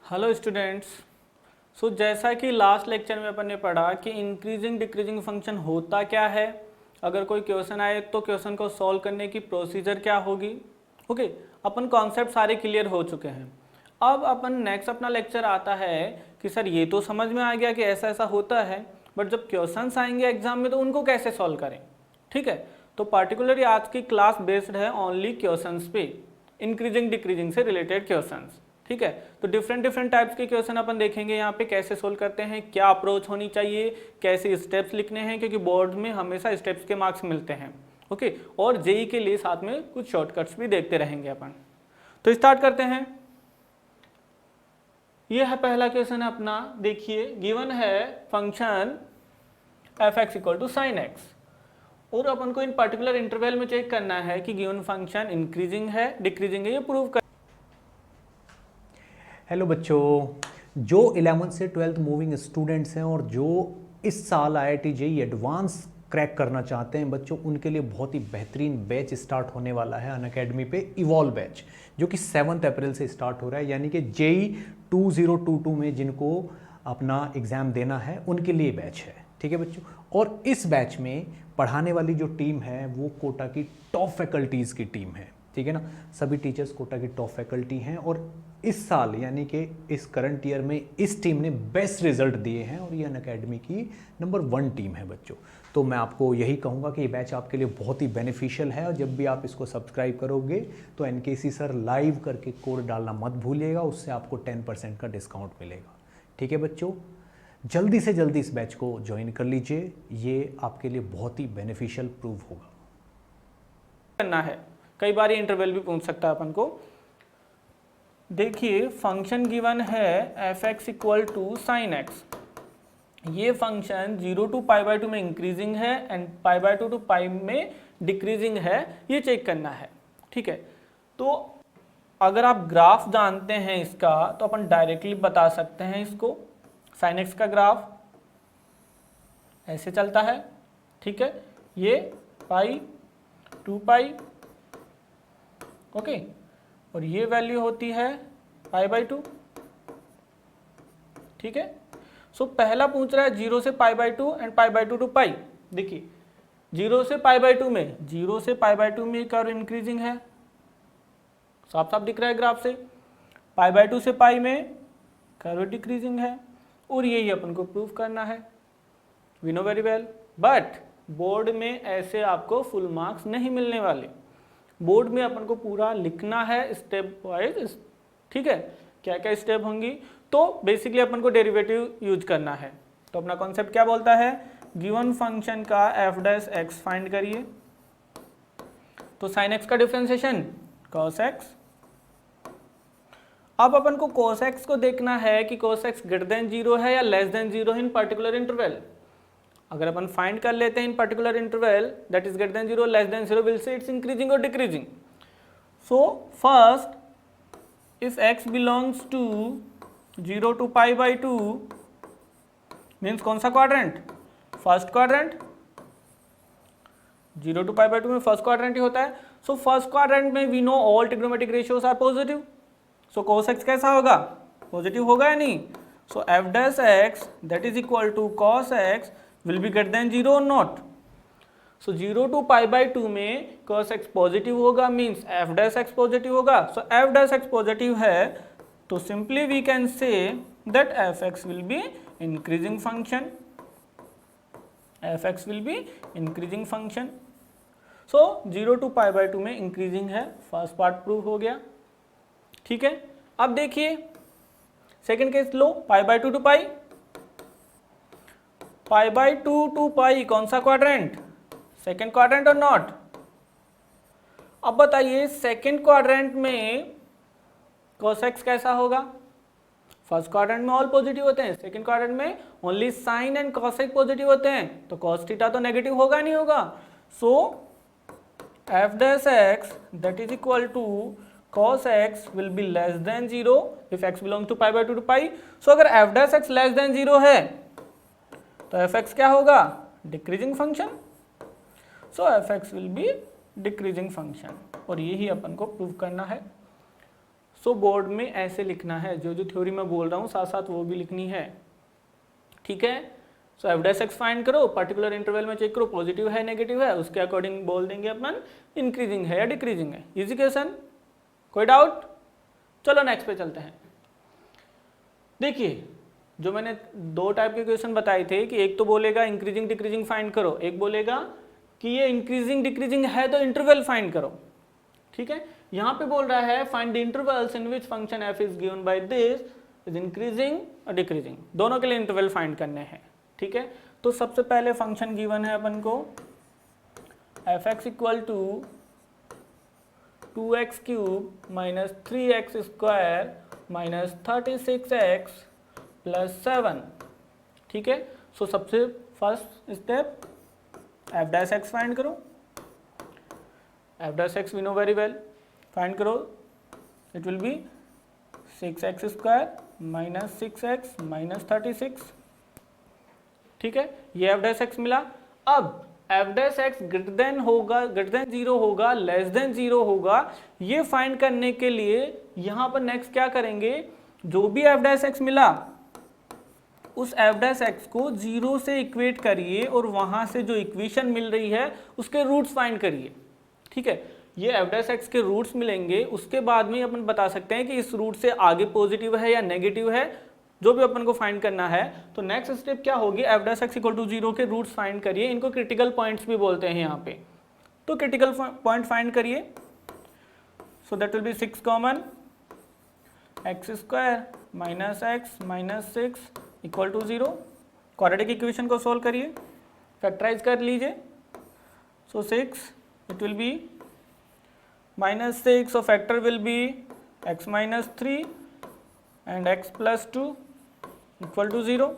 Hello students. जैसा कि last lecture में अपन ने पढ़ा कि इंक्रीजिंग डिक्रीजिंग फंक्शन होता क्या है, अगर कोई क्वेश्चन आए तो क्वेश्चन को सॉल्व करने की प्रोसीजर क्या होगी। ओके, अपन कॉन्सेप्ट सारे क्लियर हो चुके हैं। अब अपन नेक्स्ट अपना लेक्चर आता है कि सर ये तो समझ में आ गया कि ऐसा ऐसा होता है, बट जब क्वेश्चंस आएंगे एग्जाम में तो उनको कैसे सॉल्व करें। ठीक है, तो पार्टिकुलरली आज की क्लास बेस्ड है ओनली क्वेश्चंस पे, इंक्रीजिंग डिक्रीजिंग से रिलेटेड क्वेश्चंस। ठीक है, तो डिफरेंट टाइप्स के क्वेश्चन अपन देखेंगे यहाँ पे, कैसे सोल्व करते हैं, क्या अप्रोच होनी चाहिए, कैसे स्टेप्स लिखने हैं, क्योंकि बोर्ड में हमेशा स्टेप्स के मार्क्स मिलते हैं। ओके, और जेई के लिए साथ में कुछ शॉर्टकट्स भी देखते रहेंगे अपन। तो स्टार्ट करते हैं। ये है पहला क्वेश्चन है अपना, देखिए गिवन है function f x equal to sine x, और अपन को इन पर्टिकुलर इंटरवल में चेक करना है कि गिवन फंक्शन इंक्रीजिंग है डिक्रीजिंग है, ये प्रूव कर। हेलो बच्चों, जो 11th से 12th मूविंग स्टूडेंट्स हैं और जो इस साल IIT JEE एडवांस क्रैक करना चाहते हैं बच्चों, उनके लिए बहुत ही बेहतरीन बैच स्टार्ट होने वाला है अनअकैडमी पे, इवॉल्व बैच, जो कि 7 अप्रैल से स्टार्ट हो रहा है। यानी कि JEE 2022 में जिनको अपना एग्ज़ाम देना है उनके लिए बैच है। ठीक है बच्चों, और इस बैच में पढ़ाने वाली जो टीम है वो कोटा की टॉप फैकल्टीज़ की टीम है। ठीक है ना, सभी टीचर्स कोटा की टॉप फैकल्टी हैं और इस साल यानी कि इस करंट ईयर में इस टीम ने बेस्ट रिजल्ट दिए हैं और ये अनअकैडमी की नंबर 1 टीम है बच्चों। तो मैं आपको यही कहूँगा कि ये बैच आपके लिए बहुत ही बेनिफिशियल है, और जब भी आप इसको सब्सक्राइब करोगे तो NKC सर लाइव करके कोड डालना मत भूलिएगा, उससे आपको 10% का डिस्काउंट मिलेगा। ठीक है बच्चों, जल्दी से जल्दी इस बैच को ज्वाइन कर लीजिए, ये आपके लिए बहुत ही बेनिफिशियल प्रूव होगा। करना है, कई बार ये इंटरवल भी पूछ सकता है अपन को। देखिए फंक्शन गिवन है f x equal to sine x, ये फंक्शन 0 to π/2 में इंक्रीजिंग है एंड π/2 to π में डिक्रीजिंग है, ये चेक करना है। ठीक है, तो अगर आप ग्राफ जानते हैं इसका तो अपन डायरेक्टली बता सकते हैं इसको। साइन एक्स का ग्राफ ऐसे चलता है। ठीक है, ये पाई 2π, ओके, और ये वैल्यू होती है π/2। ठीक है, सो पहला पूछ रहा है 0 से π/2 एंड π/2 टू पाई। देखिए 0 से π/2 में, 0 से π/2 में कर्व इंक्रीजिंग है, साफ साफ दिख रहा है ग्राफ से। π/2 से पाई में कर्व डिक्रीजिंग है, और यही अपन को प्रूव करना है। We know very well, but board में ऐसे आपको फुल मार्क्स नहीं मिलने वाले। बोर्ड में अपन को पूरा लिखना है स्टेप वाइज। ठीक है, क्या क्या स्टेप होंगी, तो बेसिकली अपन को डेरिवेटिव यूज करना है। तो अपना कॉन्सेप्ट क्या बोलता है, गिवन फंक्शन का एफ डैश एक्स फाइंड करिए। तो साइन एक्स का डिफरेंशिएशन कॉस एक्स। अब अपन को cos x को देखना है कि cos x ग्रेटर देन 0 है या less than 0 in particular interval. अगर अपन फाइंड कर लेते हैं in particular interval that is greater than 0 less than 0, will say it's increasing और decreasing. So first if x belongs to 0 to π/2 means कौन सा क्वाड्रेंट, फर्स्ट क्वाड्रेंट। 0 to π/2 में first quadrant ही होता है। सो फर्स्ट क्वाड्रेंट में we know all trigonometric ratios are positive, so cos x कैसा होगा, पॉजिटिव होगा या नहीं। So F dash X that is equal to cos x will be greater than 0 और नॉट। सो 0 to π/2 में cos x positive होगा, means f dash x positive होगा। So F dash x positive है तो simply we can say that f x will be increasing function, f x will be increasing function. So 0 to π/2 में increasing है, first part prove हो गया। ठीक है, अब देखिए सेकंड केस लो, π/2 टू पाई, π/2 टू पाई कौन सा क्वाड्रेंट, सेकंड क्वाड्रेंट और नॉट। अब बताइए सेकंड क्वाड्रेंट में cos x कैसा होगा, फर्स्ट क्वाड्रेंट में ऑल पॉजिटिव होते हैं, सेकंड क्वाड्रेंट में only sine and cos x positive होते हैं, तो cos थीटा तो नेगेटिव होगा नहीं होगा। So F dash X that is equal to cos x will be less than 0 if x belongs to π/2 to पाई। सो अगर f dash x less than 0 है तो f x क्या होगा, decreasing function. So f x will be decreasing function, और यही अपन को prove करना है। सो बोर्ड में ऐसे लिखना है, जो जो थ्योरी मैं बोल रहा हूँ साथ साथ वो भी लिखनी है, ठीक है। सो एफ डैश एक्स फाइंड करो, पर्टिकुलर इंटरवल में चेक करो पॉजिटिव है नेगेटिव है, उसके अकॉर्डिंग बोल देंगे अपन इंक्रीजिंग है या डिक्रीजिंग है। इजी क्वेश्चन, कोई डाउट? चलो नेक्स्ट पे चलते हैं। देखिए जो मैंने दो टाइप के क्वेश्चन बताए थे कि एक तो बोलेगा इंक्रीजिंग डिक्रीजिंग फाइंड करो, एक बोलेगा कि ये इंक्रीजिंग डिक्रीजिंग है तो इंटरवल फाइंड करो, ठीक है। यहाँ पे बोल रहा है find the intervals in which function F is given by this is increasing और डिक्रीजिंग, दोनों के लिए इंटरवल फाइंड करने हैं, ठीक है। तो सबसे पहले फंक्शन गिवन है अपन को F x equal to 2x cube minus 3x square minus 36x plus 7, ठीक है। सो सबसे first step F dash X find करो, F dash X we know very well, find करो, it will be 6x square minus 6x minus 36, ठीक है। ये F dash X मिला। अब F dash X greater than होगा, greater than 0 होगा, less than 0 होगा, ये फाइंड करने के लिए यहां पर नेक्स्ट क्या करेंगे, जो भी एफ डैश एक्स मिला उस एफ डैश एक्स को 0 से इक्वेट करिए और वहां से जो इक्वेशन मिल रही है उसके रूट्स फाइंड करिए, ठीक है। ये एफ डैश एक्स के रूट्स मिलेंगे, उसके बाद में अपन बता सकते हैं कि इस रूट से आगे पॉजिटिव है या नेगेटिव है, जो भी अपन को फाइंड करना है। तो नेक्स्ट स्टेप क्या होगी, f dash x equal to 0 के रूट्स फाइंड करिए, इनको क्रिटिकल पॉइंट्स भी बोलते हैं यहाँ पे, तो क्रिटिकल पॉइंट फाइंड करिए। So that will be 6 common, x square minus x minus 6 equal to 0। Quadratic equation को सोल्व करिए, फैक्टराइज कर लीजिए। So 6 it will be minus 6, so factor will be x minus 3 and x plus 2 equal to 0,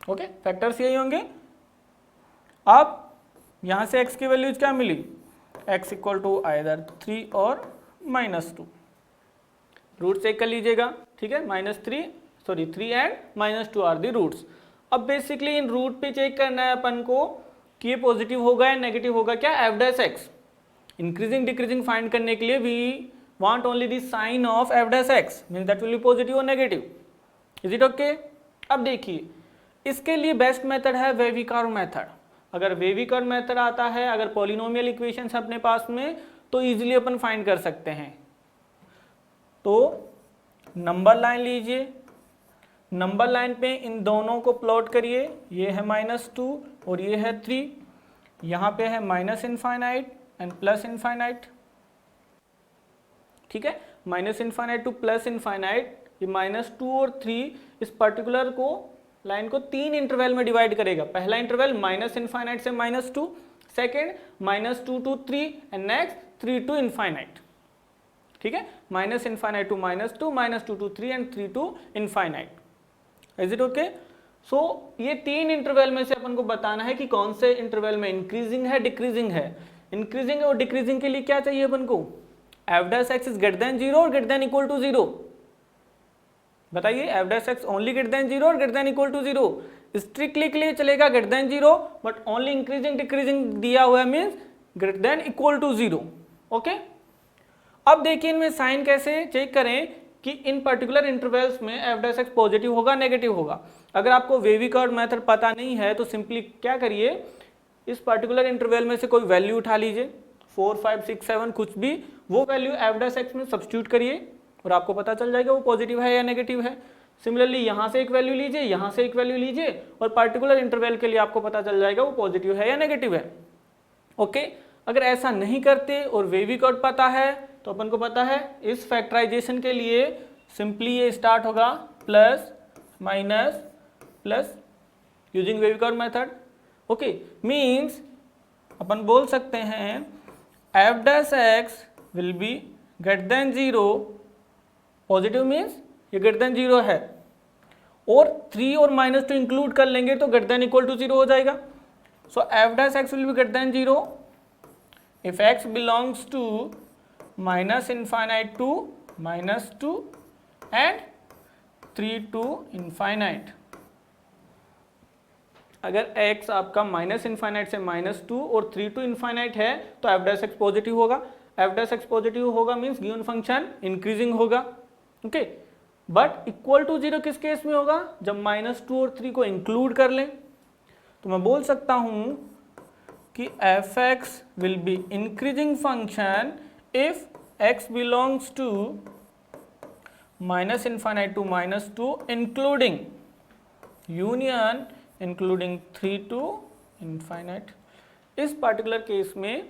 okay. Factors यही होंगे। अब यहाँ से x की वैल्यूज क्या मिली, x इक्वल टू आइदर 3 और -2, रूट चेक कर लीजिएगा, ठीक है। -3 एंड -2 आर दी रूट्स। अब बेसिकली इन रूट पे चेक करना है अपन को कि ये पॉजिटिव होगा या नेगेटिव होगा, क्या f dash x. Increasing decreasing find करने के लिए we want only the sine of f dash x, means that will be positive और नेगेटिव। Is it okay? अब देखिए इसके लिए बेस्ट मेथड है वेवी कर्व मेथड। अगर वेवी कर्व मेथड आता है, अगर पॉलिनोमियल इक्वेशंस अपने पास में, तो इजीली अपन फाइंड कर सकते हैं। तो नंबर लाइन लीजिए, नंबर लाइन पे इन दोनों को प्लॉट करिए, ये है -2 और ये है 3, यहाँ पे है minus infinite and plus infinite, ठीक है। Minus infinite two plus infinite, ये -2 और 3 इस पर्टिकुलर को लाइन को 3 इंटरवल में डिवाइड करेगा। पहला इंटरवल माइनस इनफाइनाइट से -2, second -2 to 3 and next 3 to infinite, ठीक है। Minus infinite to -2, -2 to 3 and 3 to infinite. Is it okay? So ये 3 इंटरवल में से अपन को बताना है कि कौन से इंटरवल में इंक्रीजिंग है डिक्रीजिंग है। इंक्रीजिंग और डिक्रीजिंग के लिए क्या चाहिए अपन को, f dash x is greater than 0 और ग्रेटर देन इक्वल टू 0। बताइए, f dash x only greater than 0 और greater than equal to 0। Strictly के लिए चलेगा greater than 0, but only increasing decreasing दिया हुआ है means greater than equal to 0, okay. अब देखिए इनमें साइन कैसे चेक करें कि इन पर्टिकुलर इंटरवल्स में एफ डैश एक्स पॉजिटिव होगा नेगेटिव होगा। अगर आपको वेवी कर्व मेथड पता नहीं है तो सिंपली क्या करिए, इस पर्टिकुलर इंटरवल में से कोई वैल्यू उठा लीजिए, 4, 5, 6, 7 कुछ भी, वो वैल्यू एफ डैश एक्स में सब्स्टिट्यूट करिए और आपको पता चल जाएगा वो पॉजिटिव है या नेगेटिव है। सिमिलरली यहाँ से एक वैल्यू लीजिए, यहाँ से एक वैल्यू लीजिए और पर्टिकुलर इंटरवल के लिए आपको पता चल जाएगा वो पॉजिटिव है या नेगेटिव है, ओके। अगर ऐसा नहीं करते और वेवी कर्व पता है तो अपन को पता है इस फैक्टराइजेशन के लिए सिंपली ये स्टार्ट होगा plus minus plus using wavy curve method, okay. Means अपन बोल सकते हैं F dash X will be greater than 0, positive means ये ग्रेटर देन 0 है, और 3 और -2 इंक्लूड कर लेंगे तो ग्रेटर देन इक्वल टू 0 हो जाएगा। So F dash X will be greater than 0 if X belongs to minus infinite to -2 and 3 to infinite. अगर x आपका माइनस इनफाइनाइट से -2 और 3 टू इनफाइनाइट है तो एफ डैश एक्स पॉजिटिव होगा। F dash x positive होगा means given function increasing होगा। Okay, but equal to 0 किस केस में होगा, जब -2 और 3 को इंक्लूड कर लें। तो मैं बोल सकता हूं कि F x will be increasing function if x belongs to -∞ to -2 including union including 3 to infinite। इस पर्टिकुलर केस में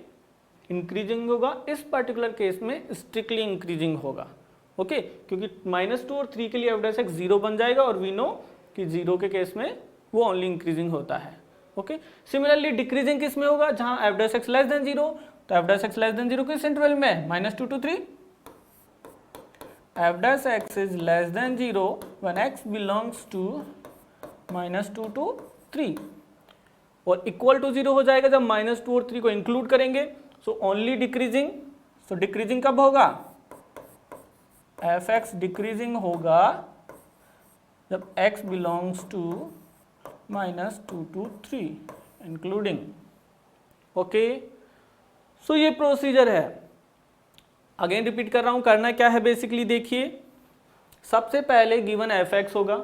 इंक्रीजिंग होगा, इस पर्टिकुलर केस में स्ट्रिक्टली इंक्रीजिंग होगा। ओके, क्योंकि -2 और 3 के लिए एफ डैश एक्स 0 बन जाएगा और वी नो कि 0 के केस में वो ओनली इंक्रीजिंग होता है। ओके, सिमिलरली डिक्रीजिंग किस में होगा, जहां f dash x less than 0, तो F dash x less than 0 किस इंटरवल में, -2 to 3। F dash x is less than 0 when x belongs to -2 to 3 और इक्वल टू 0 हो जाएगा जब -2 और 3 को इंक्लूड करेंगे। So only decreasing. So decreasing कब होगा, एफ एक्स डिक्रीजिंग होगा जब x belongs to -2 to 3 including. Okay, so ये प्रोसीजर है। अगेन रिपीट कर रहा हूं, करना क्या है बेसिकली देखिए, सबसे पहले गिवन एफ एक्स होगा।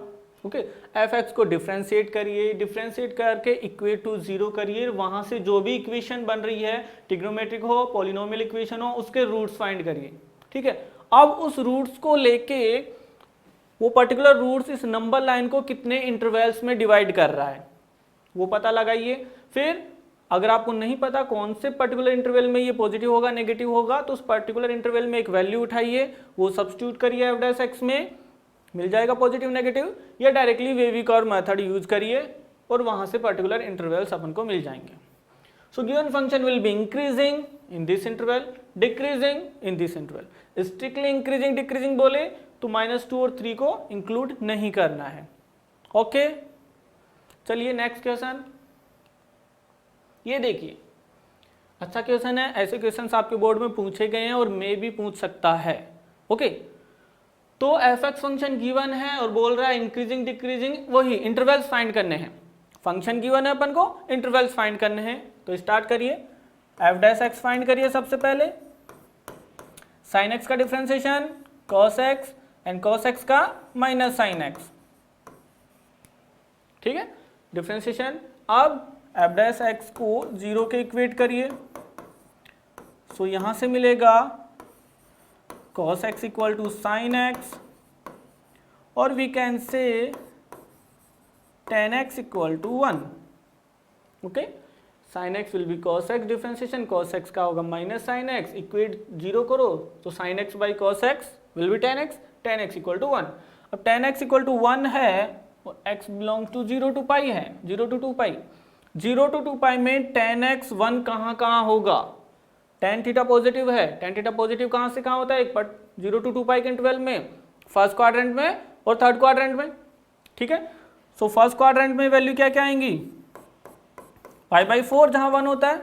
ओके, एफ एक्स को डिफ्रेंशिएट करिए, डिफ्रेंशिएट करके इक्वेट टू 0 करिए, वहां से जो भी इक्वेशन बन रही है, ट्रिग्नोमेट्रिक हो, पॉलिनोमियल इक्वेशन हो, उसके रूट्स फाइंड करिए। ठीक है, अब उस रूट्स को लेके वो पर्टिकुलर रूट्स इस नंबर लाइन को कितने इंटरवल्स में डिवाइड कर रहा है वो पता लगाइए। फिर अगर आपको नहीं पता कौन से पर्टिकुलर इंटरवल में ये पॉजिटिव होगा नेगेटिव होगा, तो उस पर्टिकुलर इंटरवल में एक वैल्यू उठाइए, वो सब्स्टिट्यूट करिए एफ डैश एक्स में, मिल जाएगा पॉजिटिव नेगेटिव, या directly wavy curve method use करिए और वहां से पर्टिकुलर इंटरवल्स अपन को मिल जाएंगे। सो given function will be increasing in this interval, decreasing in this interval. Strictly increasing decreasing बोले तो -2 और 3 को इंक्लूड नहीं करना है। ओके, चलिए नेक्स्ट क्वेश्चन ये देखिए, अच्छा क्वेश्चन है, ऐसे क्वेश्चंस आपके बोर्ड में पूछे गए हैं और मे भी पूछ सकता है। ओके, तो एफ एक्स फंक्शन गिवन है और बोल रहा है इंक्रीजिंग डिक्रीजिंग, वही इंटरवल्स फाइंड करने हैं। फंक्शन गिवन है अपन को, इंटरवल्स फाइंड करने हैं। तो स्टार्ट करिए, एफ डैश एक्स फाइंड करिए सबसे पहले, साइन एक्स का differentiation cos x and cos x का माइनस साइन एक्स। ठीक है, डिफ्रेंसिएशन। अब एफ डैश एक्स को 0 के इक्वेट करिए, सो यहां से मिलेगा cos x equal to sine x और we can say tan x equal to 1। Okay, sine X will be cos x, differentiation cos x का होगा माइनस साइन एक्स, इक्वेट 0 करो तो sign x by cos x will be tan x equal to 1। अब tan x equal to 1 है और x belongs to 0 to पाई है, 0 to 2 pi. 0 to 2 पाई में tan x 1 कहाँ होगा, tan थीटा पॉजिटिव है, tan थीटा पॉजिटिव कहाँ से कहाँ होता है, एक बट 0 to 2 पाई के इंटरवल में, फर्स्ट क्वाड्रेंट में और थर्ड क्वाड्रेंट में। ठीक है, सो फर्स्ट क्वाड्रेंट में वैल्यू क्या क्या आएंगी, π/4 जहां 1 होता है।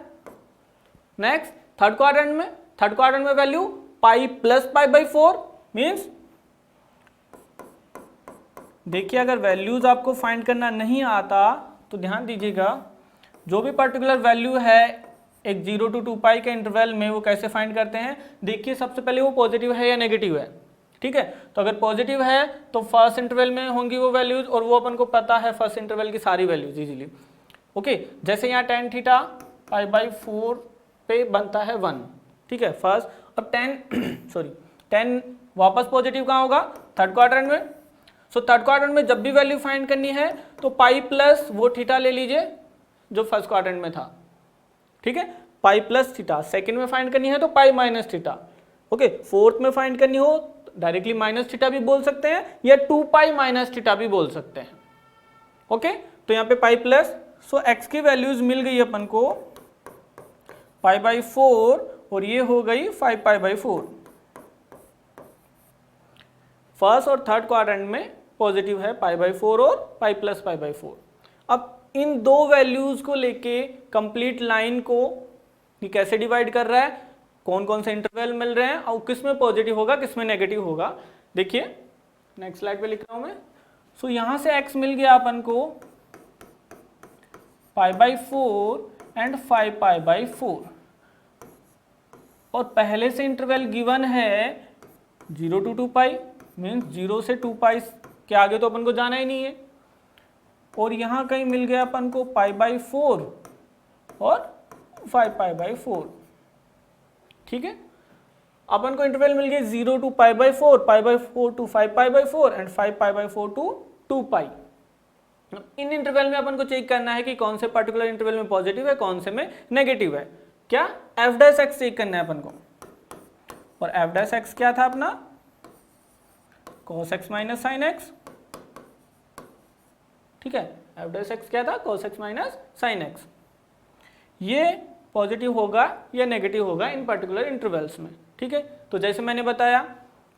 नेक्स्ट थर्ड क्वाड्रेंट में वैल्यू पाई प्लस π/4 मीन्स, देखिए अगर वैल्यूज आपको फाइंड करना नहीं आता तो ध्यान दीजिएगा, जो भी पर्टिकुलर वैल्यू है एक 0 to 2 पाई के इंटरवल में वो कैसे फाइंड करते हैं, देखिए सबसे पहले वो पॉजिटिव है या नेगेटिव है। ठीक है, तो अगर पॉजिटिव है तो फर्स्ट इंटरवल में होंगी वो वैल्यूज और वो अपन को पता है फर्स्ट इंटरवल की सारी वैल्यूज इजीली। ओके, जैसे यहाँ tan थीटा π/4 पे बनता है 1। ठीक है, फर्स्ट। अब tan वापस पॉजिटिव कहाँ होगा, थर्ड क्वाड्रेंट में। सो थर्ड क्वाड्रेंट में जब भी वैल्यू फाइंड करनी है तो पाई प्लस वो थीटा ले लीजिए जो फर्स्ट क्वाड्रेंट में था। ठीक है, पाई प्लस थीटा। सेकंड में फाइंड करनी है तो pi minus theta. Okay, fourth में फाइंड करनी हो डायरेक्टली माइनस थीटा भी बोल सकते हैं या 2 पाई माइनस थीटा भी बोल सकते हैं। ओके, तो यहाँ पे पाई प्लस, सो एक्स की वैल्यूज मिल गई अपन को π/4 और ये हो गई 5π/4। फर्स्ट और थर्ड क्वाड्रेंट में पॉजिटिव है π/4 और पाई प्लस π/4। अब इन दो वैल्यूज को लेके कंप्लीट लाइन को ये कैसे डिवाइड कर रहा है, कौन कौन से इंटरवल मिल रहे हैं और किस में पॉजिटिव होगा किस में नेगेटिव होगा। देखिए नेक्स्ट स्लाइड पे लिख रहा हूं मैं। सो यहां से x मिल गया अपन को π/4 एंड 5π/4। और पहले से इंटरवल गिवन है 0 to 2 पाई, मीन्स 0 से 2 पाई के आगे तो अपन को जाना ही नहीं है, और यहाँ कहीं मिल गया अपन को π/4 और 5π/4। ठीक है, अपन को इंटरवल मिल गया 0 to π/4, π/4 to 5π/4 एंड 5π/4 to 2 पाई। इन इंटरवल में अपन को चेक करना है कि कौन से पर्टिकुलर इंटरवल में पॉजिटिव है, कौन से में नेगेटिव है। क्या f' चेक करना है अपन को, और f' क्या था अपना, cos x minus sin x। ठीक है, f' क्या था, cos x minus sin x। ये पॉजिटिव होगा या नेगेटिव होगा इन पर्टिकुलर इंटरवल्स में। ठीक है, तो जैसे मैंने बताया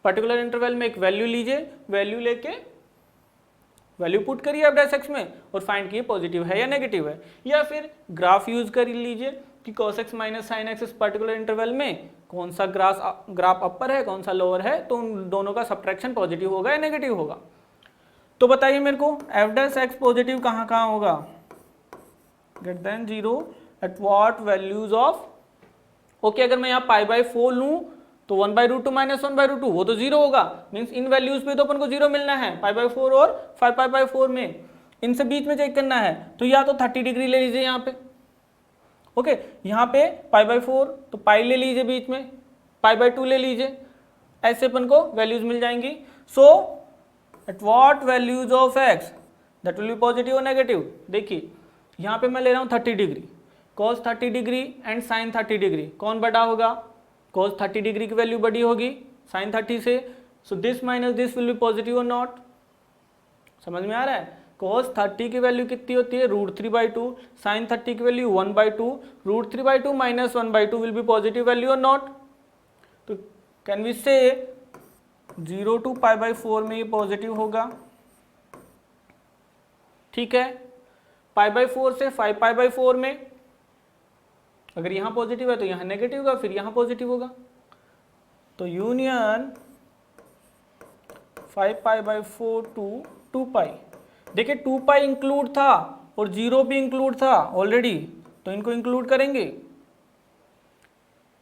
पर्टिकुलर इंटरवल में एक वैल्यू लीजिए, वैल्यू लेके वैल्यू पुट करिए f' में और फाइंड कीजिए पॉजिटिव है या नेगेटिव है, या फिर ग्राफ यूज कर लीजिए कि cos x minus sin x इस पर्टिकुलर इंटरवल में कौन सा ग्राफ अपर है, कौन सा लोअर है, तो उन दोनों का सब्ट्रैक्शन पॉजिटिव होगा या नेगेटिव होगा। तो बताइए मेरे को f' पॉजिटिव कहाँ कहाँ होगा, greater than 0 eight what values of, okay अगर मैं यहाँ π/4 लूँ तो 1/√2 माइनस 1/√2 वो तो 0 होगा, मीन्स इन वैल्यूज पे तो अपन को 0 मिलना है π/4 और 5π/4 में, इनसे बीच में चेक करना है। तो या तो 30 डिग्री ले लीजिए यहाँ पे, ओके यहाँ पे π/4 तो पाई ले लीजिए, बीच में π/2 ले लीजिए, ऐसे अपन को वैल्यूज मिल जाएंगी। So at what values of x that will be positive और नेगेटिव। देखिए यहाँ पे मैं ले रहा हूँ 30 degree, cos 30 degree and sin 30 degree, कौन बड़ा होगा, cos 30 डिग्री की वैल्यू बड़ी होगी sin 30 से, so this minus this will be positive और नॉट। समझ में आ रहा है, cos 30 की वैल्यू कितनी होती है, √3/2, sin 30 की value 1/2, √3/2 minus 1/2 will be positive value और नॉट। तो कैन वी से 0 to π/4 में ये पॉजिटिव होगा। ठीक है, π/4 से 5π/4 में अगर यहाँ पॉजिटिव है तो यहाँ नेगेटिव होगा, फिर यहाँ पॉजिटिव होगा, तो यूनियन 5π/4 to 2 पाई। देखिए 2 पाई इंक्लूड था और 0 भी इंक्लूड था ऑलरेडी, तो इनको इंक्लूड करेंगे।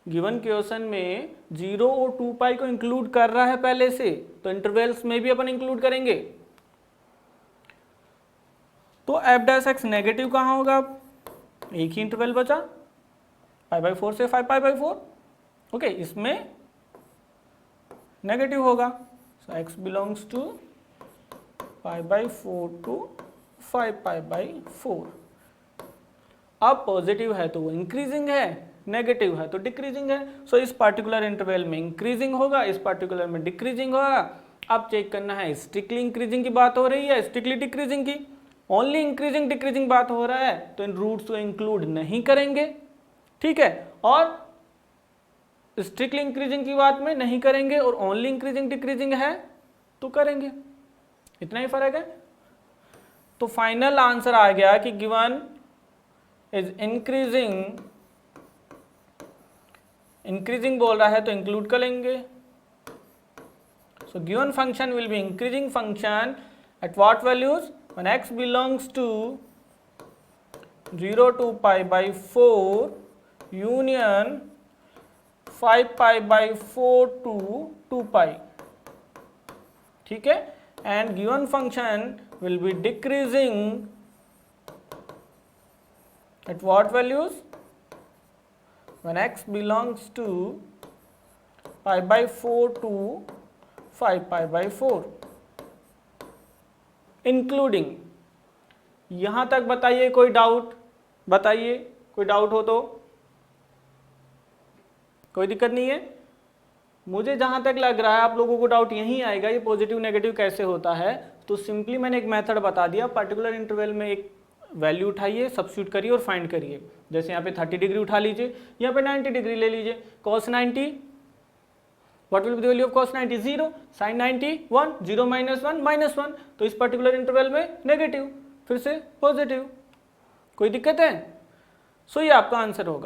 गिवन क्वेश्चन में 0 और 2 पाई को इंक्लूड कर रहा है पहले से, तो इंटरवल्स में भी अपन इंक्लूड करेंगे। तो f' नेगेटिव कहाँ होगा, एक ही इंटरवल बचा π/4 से 5π/4, ओके इसमें नेगेटिव होगा, सो x बिलोंग्स टू π/4 टू 5π/4। अब पॉजिटिव है तो वो इंक्रीजिंग है, नेगेटिव है तो डिक्रीजिंग है, सो इस पर्टिकुलर इंटरवल में इंक्रीजिंग होगा, इस पर्टिकुलर में डिक्रीजिंग होगा। अब चेक करना है स्ट्रिक्टली इंक्रीजिंग की बात हो रही है, स्ट्रिक्टली डिक्रीजिंग की, ओनली इंक्रीजिंग डिक्रीजिंग बात हो रहा है तो इन रूट्स को इंक्लूड नहीं करेंगे। ठीक है, और स्ट्रिक्टली इंक्रीजिंग की बात में नहीं करेंगे और ओनली इंक्रीजिंग डिक्रीजिंग है तो करेंगे, इतना ही फर्क है। तो फाइनल आंसर आ गया कि गिवन इज इंक्रीजिंग बोल रहा है तो इंक्लूड कर लेंगे। So given function will be increasing function at what values, when x belongs to 0 to π/4 union 5π/4 to 2 pi. ठीक है, and given function will be decreasing at what values, when x belongs to π/4 to 5π/4 including. यहां तक बताइए कोई doubt, बताइए कोई doubt हो तो, कोई दिक्कत नहीं है। मुझे जहां तक लग रहा है आप लोगों को डाउट यहीं आएगा ये पॉजिटिव नेगेटिव कैसे होता है, तो सिंपली मैंने एक मेथड बता दिया, पर्टिकुलर इंटरवल में एक वैल्यू उठाइए, सब्स्टिट्यूट करिए और फाइंड करिए। जैसे यहाँ पे 30 डिग्री उठा लीजिए, यहाँ पे 90 डिग्री ले लीजिए, cos 90 what will be the value of cos 90, 0, sin 90 1, 0 minus 1 minus 1, तो इस पर्टिकुलर इंटरवल में नेगेटिव, फिर से पॉजिटिव। कोई दिक्कत है? सो ये आपका आंसर होगा।